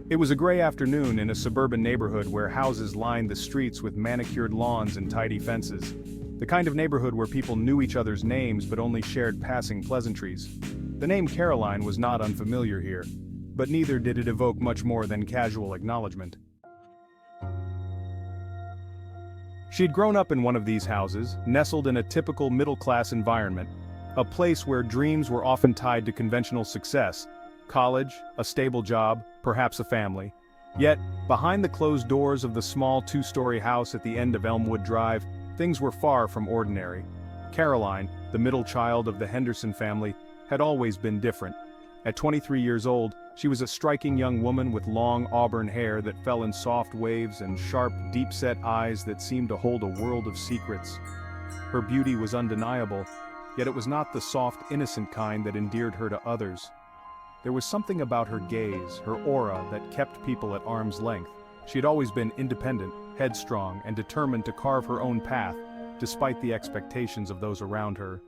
It was a gray afternoon in a suburban neighborhood where houses lined the streets with manicured lawns and tidy fences. The kind of neighborhood where people knew each other's names but only shared passing pleasantries. The name Caroline was not unfamiliar here, but neither did it evoke much more than casual acknowledgement. She'd grown up in one of these houses, nestled in a typical middle-class environment, a place where dreams were often tied to conventional success, college, a stable job, perhaps a family. Yet, behind the closed doors of the small two-story house at the end of Elmwood Drive, things were far from ordinary. Caroline, the middle child of the Henderson family, had always been different. At 23 years old, she was a striking young woman with long auburn hair that fell in soft waves and sharp, deep-set eyes that seemed to hold a world of secrets. Her beauty was undeniable, yet it was not the soft, innocent kind that endeared her to others. There was something about her gaze, her aura, that kept people at arm's length. She had always been independent, headstrong, and determined to carve her own path, despite the expectations of those around her.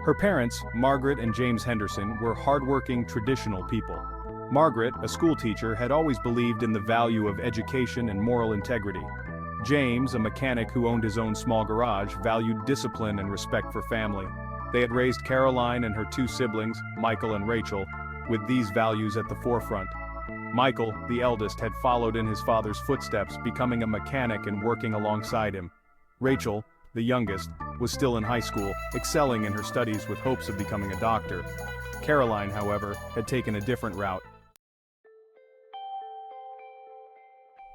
Her parents, Margaret and James Henderson, were hardworking, traditional people. Margaret, a schoolteacher, had always believed in the value of education and moral integrity. James, a mechanic who owned his own small garage, valued discipline and respect for family. They had raised Caroline and her two siblings, Michael and Rachel, with these values at the forefront. Michael, the eldest, had followed in his father's footsteps, becoming a mechanic and working alongside him. Rachel, the youngest, was still in high school, excelling in her studies with hopes of becoming a doctor. Caroline, however, had taken a different route.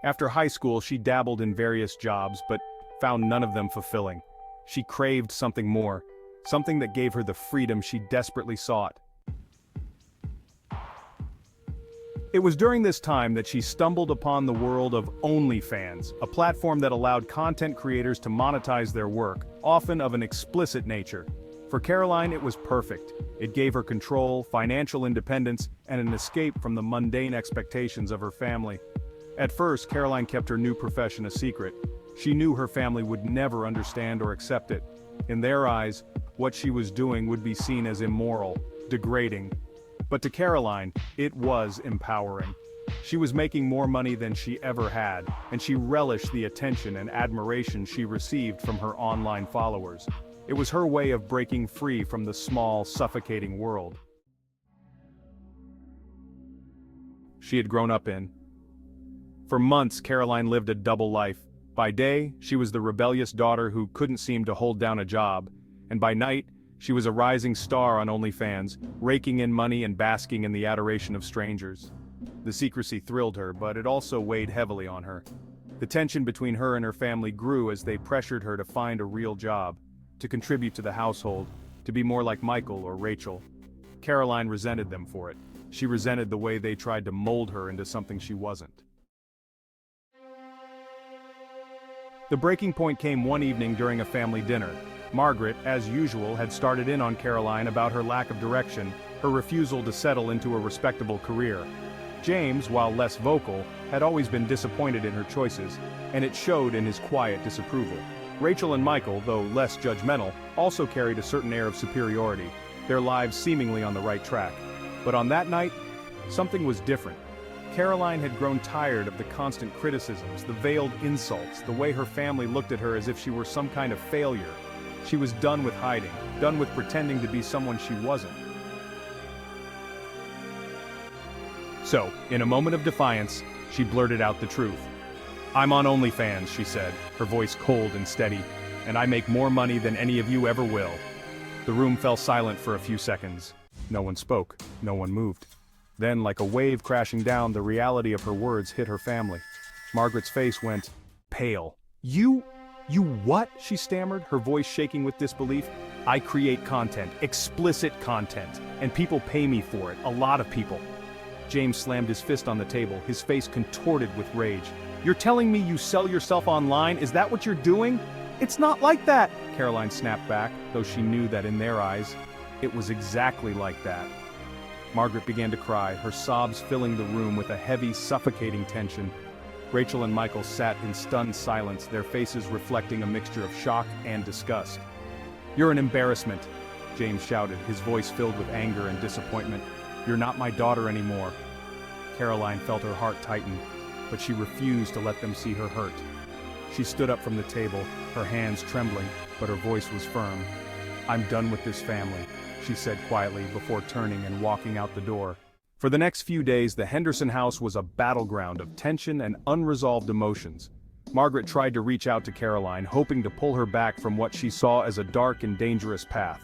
After high school, she dabbled in various jobs, but found none of them fulfilling. She craved something more, something that gave her the freedom she desperately sought. It was during this time that she stumbled upon the world of OnlyFans, a platform that allowed content creators to monetize their work, often of an explicit nature. For Caroline, it was perfect. It gave her control, financial independence, and an escape from the mundane expectations of her family. At first, Caroline kept her new profession a secret. She knew her family would never understand or accept it. In their eyes, what she was doing would be seen as immoral, degrading. But to Caroline, it was empowering. She was making more money than she ever had, and she relished the attention and admiration she received from her online followers. It was her way of breaking free from the small, suffocating world she had grown up in. For months, Caroline lived a double life. By day, she was the rebellious daughter who couldn't seem to hold down a job, and by night, she was a rising star on OnlyFans, raking in money and basking in the adoration of strangers. The secrecy thrilled her, but it also weighed heavily on her. The tension between her and her family grew as they pressured her to find a real job, to contribute to the household, to be more like Michael or Rachel. Caroline resented them for it. She resented the way they tried to mold her into something she wasn't. The breaking point came one evening during a family dinner. Margaret, as usual, had started in on Caroline about her lack of direction, her refusal to settle into a respectable career. James, while less vocal, had always been disappointed in her choices, and it showed in his quiet disapproval. Rachel and Michael, though less judgmental, also carried a certain air of superiority, their lives seemingly on the right track. But on that night, something was different. Caroline had grown tired of the constant criticisms, the veiled insults, the way her family looked at her as if she were some kind of failure. She was done with hiding, done with pretending to be someone she wasn't. So, in a moment of defiance, she blurted out the truth. "I'm on OnlyFans," she said, her voice cold and steady, "and I make more money than any of you ever will." The room fell silent for a few seconds. No one spoke, no one moved. Then, like a wave crashing down, the reality of her words hit her family. Margaret's face went pale. You what?" she stammered, her voice shaking with disbelief. "I create content, explicit content, and people pay me for it, a lot of people." James slammed his fist on the table, his face contorted with rage. "You're telling me you sell yourself online? Is that what you're doing?" "It's not like that," Caroline snapped back, though she knew that in their eyes, it was exactly like that. Margaret began to cry, her sobs filling the room with a heavy, suffocating tension. Rachel and Michael sat in stunned silence, their faces reflecting a mixture of shock and disgust. "You're an embarrassment," James shouted, his voice filled with anger and disappointment. "You're not my daughter anymore." Caroline felt her heart tighten, but she refused to let them see her hurt. She stood up from the table, her hands trembling, but her voice was firm. "I'm done with this family," she said quietly before turning and walking out the door. For the next few days, the Henderson house was a battleground of tension and unresolved emotions. Margaret tried to reach out to Caroline, hoping to pull her back from what she saw as a dark and dangerous path.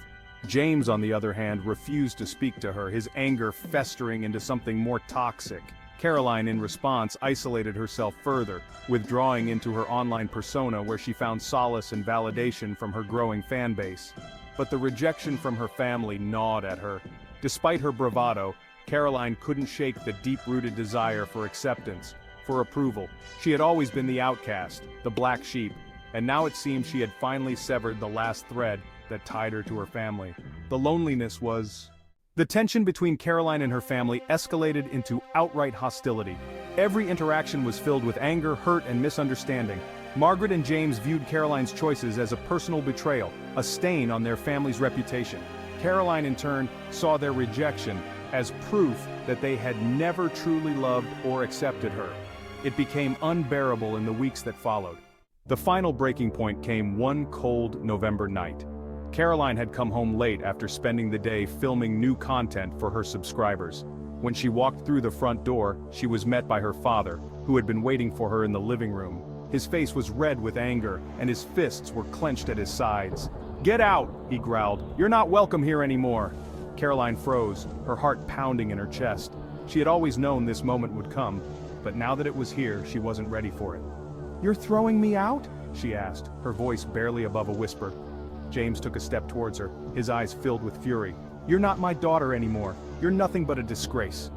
James, on the other hand, refused to speak to her, his anger festering into something more toxic. Caroline, in response, isolated herself further, withdrawing into her online persona where she found solace and validation from her growing fan base. But the rejection from her family gnawed at her. Despite her bravado, Caroline couldn't shake the deep-rooted desire for acceptance, for approval. She had always been the outcast, the black sheep, and now it seemed she had finally severed the last thread that tied her to her family. The loneliness was... The tension between Caroline and her family escalated into outright hostility. Every interaction was filled with anger, hurt, and misunderstanding. Margaret and James viewed Caroline's choices as a personal betrayal, a stain on their family's reputation. Caroline, in turn, saw their rejection as proof that they had never truly loved or accepted her. It became unbearable in the weeks that followed. The final breaking point came one cold November night. Caroline had come home late after spending the day filming new content for her subscribers. When she walked through the front door, she was met by her father, who had been waiting for her in the living room. His face was red with anger, and his fists were clenched at his sides. "Get out!" he growled. "You're not welcome here anymore." Caroline froze, her heart pounding in her chest. She had always known this moment would come, but now that it was here, she wasn't ready for it. "You're throwing me out?" she asked, her voice barely above a whisper. James took a step towards her, his eyes filled with fury. "You're not my daughter anymore. You're nothing but a disgrace."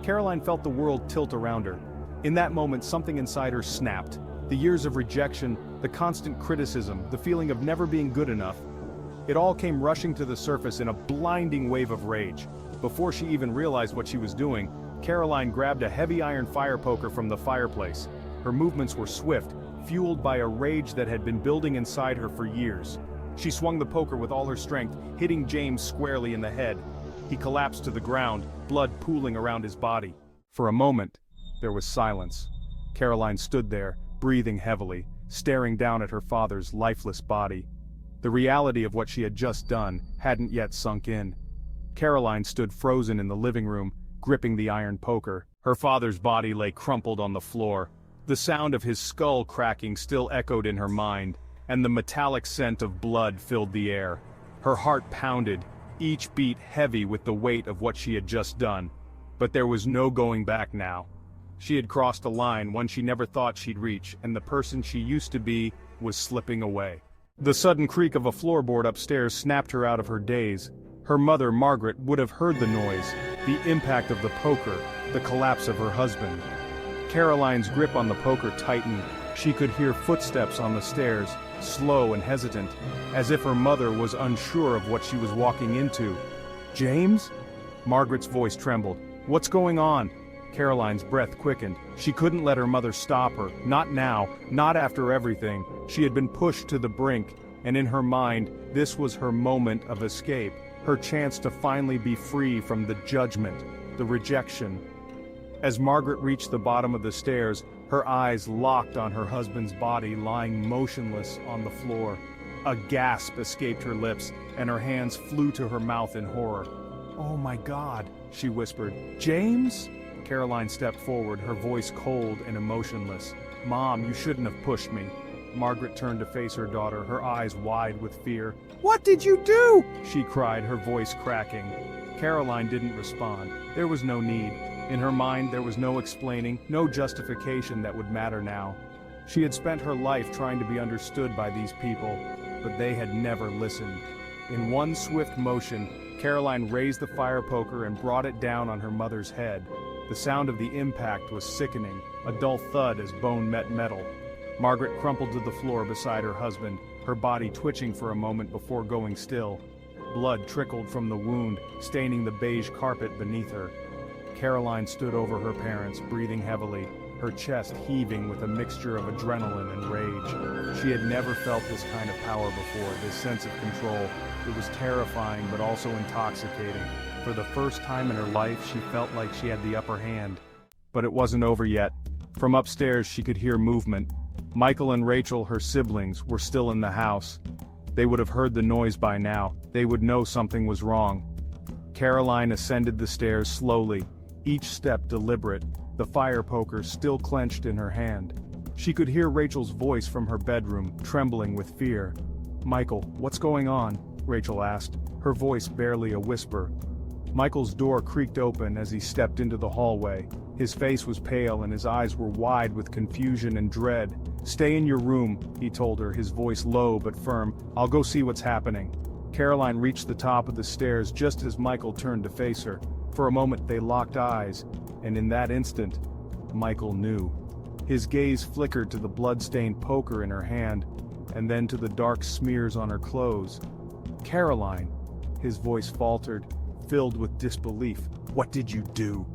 Caroline felt the world tilt around her. In that moment, something inside her snapped. The years of rejection, the constant criticism, the feeling of never being good enough. It all came rushing to the surface in a blinding wave of rage. Before she even realized what she was doing, Caroline grabbed a heavy iron fire poker from the fireplace. Her movements were swift, fueled by a rage that had been building inside her for years. She swung the poker with all her strength, hitting James squarely in the head. He collapsed to the ground, blood pooling around his body. For a moment, there was silence. Caroline stood there, breathing heavily, staring down at her father's lifeless body. The reality of what she had just done hadn't yet sunk in. Caroline stood frozen in the living room, gripping the iron poker. Her father's body lay crumpled on the floor. The sound of his skull cracking still echoed in her mind, and the metallic scent of blood filled the air. Her heart pounded, each beat heavy with the weight of what she had just done. But there was no going back now. She had crossed a line, one she never thought she'd reach, and the person she used to be was slipping away. The sudden creak of a floorboard upstairs snapped her out of her daze. Her mother, Margaret, would have heard the noise, the impact of the poker, the collapse of her husband. Caroline's grip on the poker tightened. She could hear footsteps on the stairs, slow and hesitant, as if her mother was unsure of what she was walking into. "James?" Margaret's voice trembled. "What's going on?" Caroline's breath quickened. She couldn't let her mother stop her, not now, not after everything. She had been pushed to the brink, and in her mind, this was her moment of escape, her chance to finally be free from the judgment, the rejection. As Margaret reached the bottom of the stairs, her eyes locked on her husband's body lying motionless on the floor. A gasp escaped her lips, and her hands flew to her mouth in horror. "Oh my God," she whispered. "James?" Caroline stepped forward, her voice cold and emotionless. "Mom, you shouldn't have pushed me." Margaret turned to face her daughter, her eyes wide with fear. "What did you do?" she cried, her voice cracking. Caroline didn't respond. There was no need. In her mind, there was no explaining, no justification that would matter now. She had spent her life trying to be understood by these people, but they had never listened. In one swift motion, Caroline raised the fire poker and brought it down on her mother's head. The sound of the impact was sickening, a dull thud as bone met metal. Margaret crumpled to the floor beside her husband, her body twitching for a moment before going still. Blood trickled from the wound, staining the beige carpet beneath her. Caroline stood over her parents, breathing heavily, her chest heaving with a mixture of adrenaline and rage. She had never felt this kind of power before, this sense of control. It was terrifying but also intoxicating. For the first time in her life, she felt like she had the upper hand. But it wasn't over yet. From upstairs, she could hear movement. Michael and Rachel, her siblings, were still in the house. They would have heard the noise by now. They would know something was wrong. Caroline ascended the stairs slowly, each step deliberate, the fire poker still clenched in her hand. She could hear Rachel's voice from her bedroom, trembling with fear. "Michael, what's going on?" Rachel asked, her voice barely a whisper. Michael's door creaked open as he stepped into the hallway. His face was pale and his eyes were wide with confusion and dread. "Stay in your room," he told her, his voice low but firm. "I'll go see what's happening." Caroline reached the top of the stairs just as Michael turned to face her. For a moment they locked eyes, and in that instant, Michael knew. His gaze flickered to the blood-stained poker in her hand, and then to the dark smears on her clothes. "Caroline," his voice faltered, filled with disbelief. "What did you do?"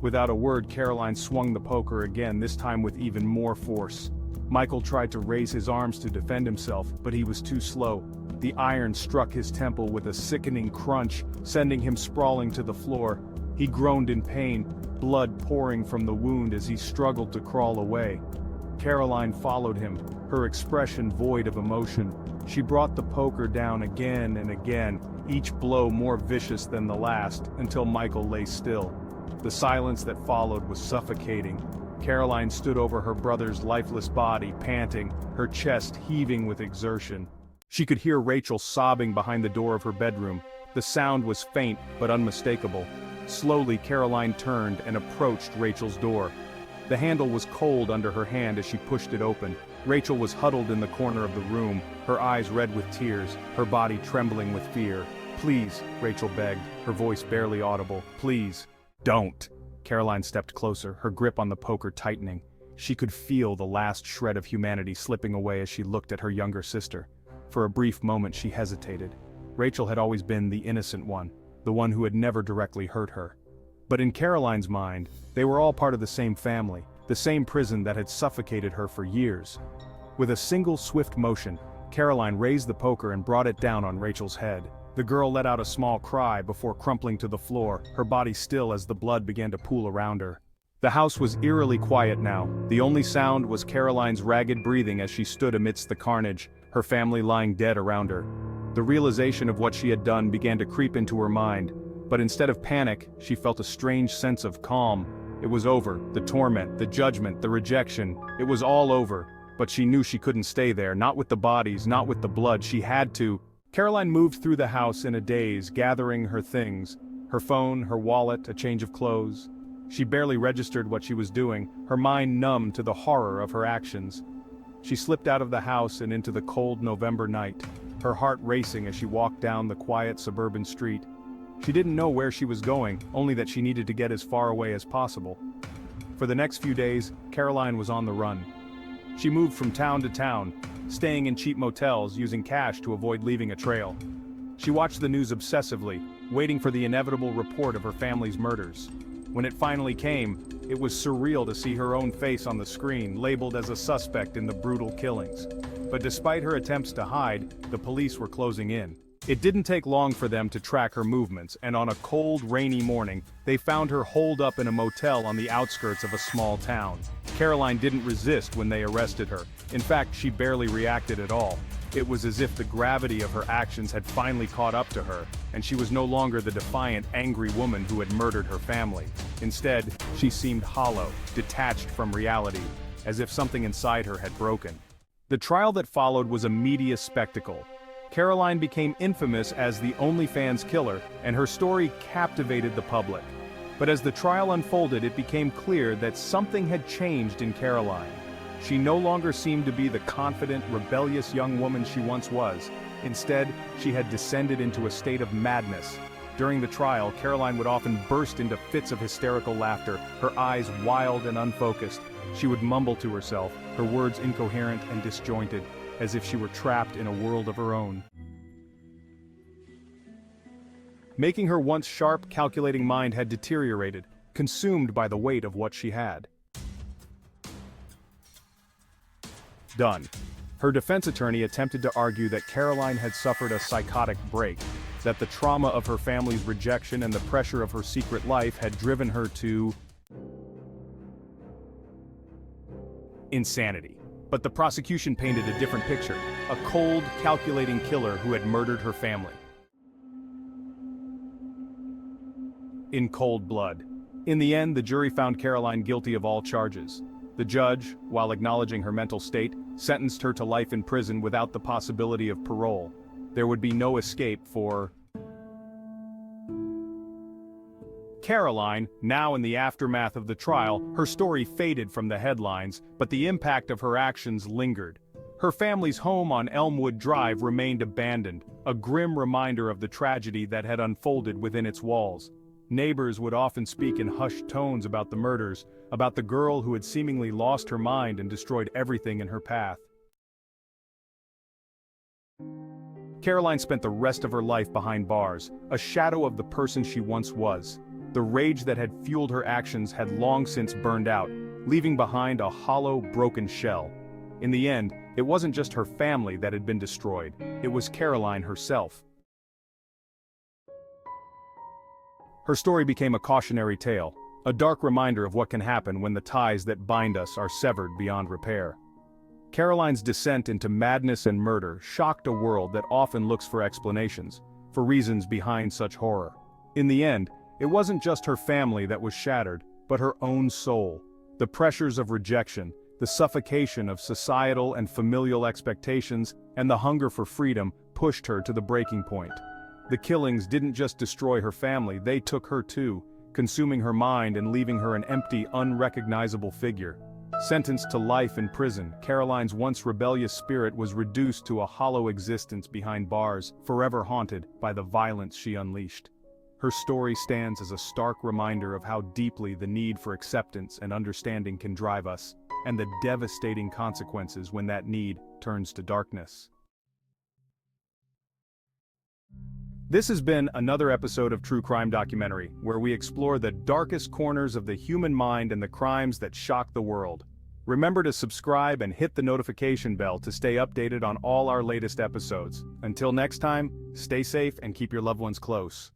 Without a word, Caroline swung the poker again, this time with even more force. Michael tried to raise his arms to defend himself, but he was too slow. The iron struck his temple with a sickening crunch, sending him sprawling to the floor. He groaned in pain, blood pouring from the wound as he struggled to crawl away. Caroline followed him, her expression void of emotion. She brought the poker down again and again, each blow more vicious than the last, until Michael lay still. The silence that followed was suffocating. Caroline stood over her brother's lifeless body, panting, her chest heaving with exertion. She could hear Rachel sobbing behind the door of her bedroom. The sound was faint but unmistakable. Slowly, Caroline turned and approached Rachel's door. The handle was cold under her hand as she pushed it open. Rachel was huddled in the corner of the room, her eyes red with tears, her body trembling with fear. "Please," Rachel begged, her voice barely audible. "Please, don't." Caroline stepped closer, her grip on the poker tightening. She could feel the last shred of humanity slipping away as she looked at her younger sister. For a brief moment she hesitated. Rachel had always been the innocent one, the one who had never directly hurt her. But in Caroline's mind, they were all part of the same family, the same prison that had suffocated her for years. With a single swift motion, Caroline raised the poker and brought it down on Rachel's head. The girl let out a small cry before crumpling to the floor, her body still as the blood began to pool around her. The house was eerily quiet now. The only sound was Caroline's ragged breathing as she stood amidst the carnage, her family lying dead around her. The realization of what she had done began to creep into her mind, but instead of panic, she felt a strange sense of calm. It was over, the torment, the judgment, the rejection, it was all over, but she knew she couldn't stay there, not with the bodies, not with the blood, she had to. Caroline moved through the house in a daze, gathering her things, her phone, her wallet, a change of clothes. She barely registered what she was doing, her mind numb to the horror of her actions. She slipped out of the house and into the cold November night, her heart racing as she walked down the quiet suburban street. She didn't know where she was going, only that she needed to get as far away as possible. For the next few days, Caroline was on the run. She moved from town to town, staying in cheap motels, using cash to avoid leaving a trail. She watched the news obsessively, waiting for the inevitable report of her family's murders. When it finally came, it was surreal to see her own face on the screen, labeled as a suspect in the brutal killings. But despite her attempts to hide, the police were closing in. It didn't take long for them to track her movements, and on a cold, rainy morning, they found her holed up in a motel on the outskirts of a small town. Caroline didn't resist when they arrested her. In fact, she barely reacted at all. It was as if the gravity of her actions had finally caught up to her, and she was no longer the defiant, angry woman who had murdered her family. Instead, she seemed hollow, detached from reality, as if something inside her had broken. The trial that followed was a media spectacle. Caroline became infamous as the OnlyFans killer, and her story captivated the public. But as the trial unfolded, it became clear that something had changed in Caroline. She no longer seemed to be the confident, rebellious young woman she once was. Instead, she had descended into a state of madness. During the trial, Caroline would often burst into fits of hysterical laughter, her eyes wild and unfocused. She would mumble to herself, her words incoherent and disjointed, as if she were trapped in a world of her own. Making her once sharp, calculating mind had deteriorated, consumed by the weight of what she had. done. Her defense attorney attempted to argue that Caroline had suffered a psychotic break, that the trauma of her family's rejection and the pressure of her secret life had driven her to insanity. But the prosecution painted a different picture, a cold, calculating killer who had murdered her family. In cold blood. In the end, the jury found Caroline guilty of all charges. The judge, while acknowledging her mental state, sentenced her to life in prison without the possibility of parole. There would be no escape for Caroline. Now in the aftermath of the trial, her story faded from the headlines, but the impact of her actions lingered. Her family's home on Elmwood Drive remained abandoned, a grim reminder of the tragedy that had unfolded within its walls. Neighbors would often speak in hushed tones about the murders, about the girl who had seemingly lost her mind and destroyed everything in her path. Caroline spent the rest of her life behind bars, a shadow of the person she once was. The rage that had fueled her actions had long since burned out, leaving behind a hollow, broken shell. In the end, it wasn't just her family that had been destroyed, it was Caroline herself. Her story became a cautionary tale, a dark reminder of what can happen when the ties that bind us are severed beyond repair. Caroline's descent into madness and murder shocked a world that often looks for explanations, for reasons behind such horror. In the end, it wasn't just her family that was shattered, but her own soul. The pressures of rejection, the suffocation of societal and familial expectations, and the hunger for freedom pushed her to the breaking point. The killings didn't just destroy her family, they took her too, consuming her mind and leaving her an empty, unrecognizable figure. Sentenced to life in prison, Caroline's once rebellious spirit was reduced to a hollow existence behind bars, forever haunted by the violence she unleashed. Her story stands as a stark reminder of how deeply the need for acceptance and understanding can drive us, and the devastating consequences when that need turns to darkness. This has been another episode of True Crime Documentary, where we explore the darkest corners of the human mind and the crimes that shock the world. Remember to subscribe and hit the notification bell to stay updated on all our latest episodes. Until next time, stay safe and keep your loved ones close.